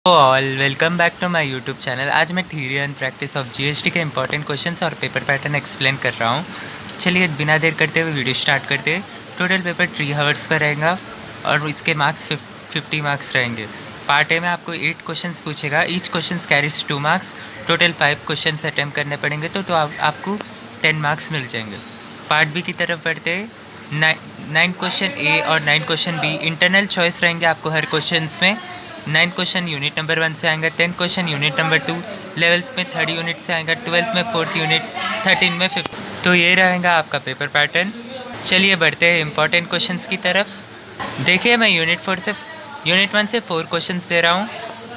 All welcome back to my YouTube channel. आज मैं theory and practice of GST के important questions और paper pattern explain कर रहा हूँ। चलिए बिना देर करते हुए वीडियो स्टार्ट करते हैं। टोटल पेपर 3 आवर्स का रहेगा और इसके मार्क्स 50 मार्क्स रहेंगे। पार्ट ए में आपको 8 क्वेश्चंस पूछेगा। Each question carries 2 marks. Total 5 question attempt करने पड़ेंगे तो आपको 10 मार्क्स मिल जाएंगे। पार्ट बी की तरफ बढ़ते हैं। 9 क्वेश्चन ए और 9 क्वेश्चन बी इंटरनल चॉइस रहेंगे आपको हर क्वेश्चन में। 9 क्वेश्चन यूनिट नंबर 1 से आएगा, 10 क्वेश्चन यूनिट नंबर 2, 11th में 3rd यूनिट से आएगा, 12th में 4th यूनिट, 13 में 5th। तो ये रहेगा आपका पेपर पैटर्न। चलिए बढ़ते हैं इंपॉर्टेंट क्वेश्चंस की तरफ। देखिए मैं यूनिट 1 से 4 क्वेश्चंस दे रहा हूँ।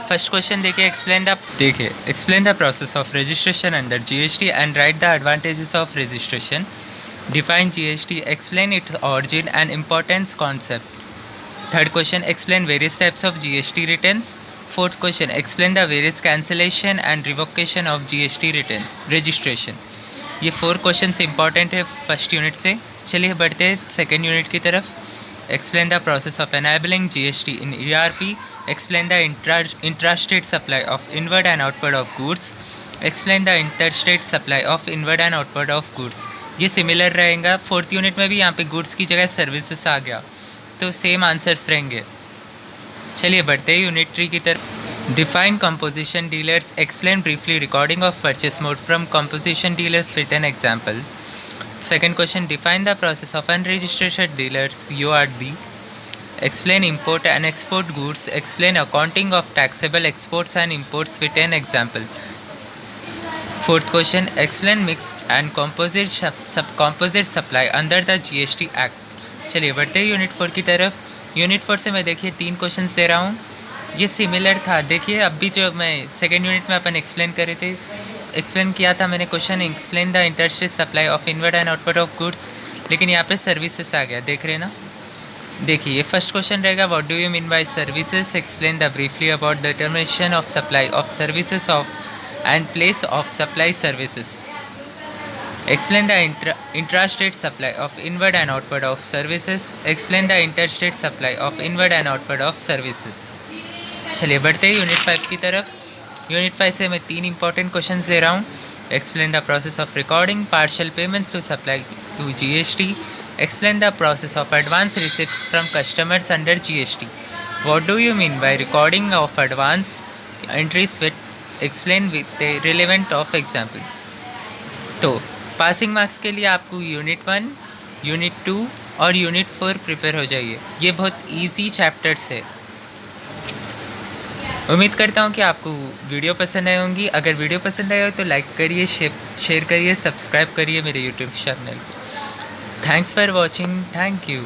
फर्स्ट क्वेश्चन देखिए, explain the process of registration under GST and right the advantages of registration. Define GST, explain its origin and importance concept. Third question, explain various types of GST returns. Fourth question, explain the various cancellation and revocation of GST return registration. ये 4 questions important है first unit से। चलिए बढ़ते हैं second unit की तरफ। Explain the process of enabling GST in ERP. Explain the intrastate supply of inward and outward of goods. Explain the interstate supply of inward and outward of goods. ये similar रहेगा। Fourth unit में भी यहाँ पे goods की जगह services आ गया, तो सेम आंसर्स रहेंगे। चलिए बढ़ते हैं यूनिट 3 की तरफ। Define composition dealers. Explain briefly recording of purchase mode from composition dealers with an example. Second question, define the process of unregistered dealers URD. Explain import and export goods. Explain accounting of taxable exports and imports with an example. Fourth question, explain mixed and composite supply under the GST act. चलिए बढ़ते हैं unit 4 की तरफ। Unit 4 से मैं देखिए 3 question दे रहा हूँ। ये सिमिलर था। देखिए अभी जो मैं सेकेंड यूनिट में अपन एक्सप्लेन किया था मैंने question, explain the interstate supply of inward and outward of goods, लेकिन यहाँ पे सर्विसेज आ गया, देख रहे ना। देखिए ये फर्स्ट क्वेश्चन रहेगा, what do you mean bye services. Explain the briefly about determination of supply of services of and place of supply services. Explain the intrastate supply of inward and outward of services. Explain the interstate supply of inward and outward of services. चलिए बढ़ते हैं unit 5 की तरफ। Unit 5 से मैं 3 important question दे रहा हूँ। Explain the process of recording partial payments to supply to GST. Explain the process of advance receipts from customers under GST. What do you mean by recording of advance entries with explain with relevant of example. तो passing marks के लिए आपको unit 1, unit 2 और unit 4 prepare हो जाइए। ये बहुत easy chapters है। उम्मीद करता हूँ कि आपको वीडियो पसंद आई होंगी। अगर वीडियो पसंद आया हो तो लाइक करिए, शेयर करिए, सब्सक्राइब करिए मेरे यूट्यूब चैनल को। Thanks for watching. Thank you.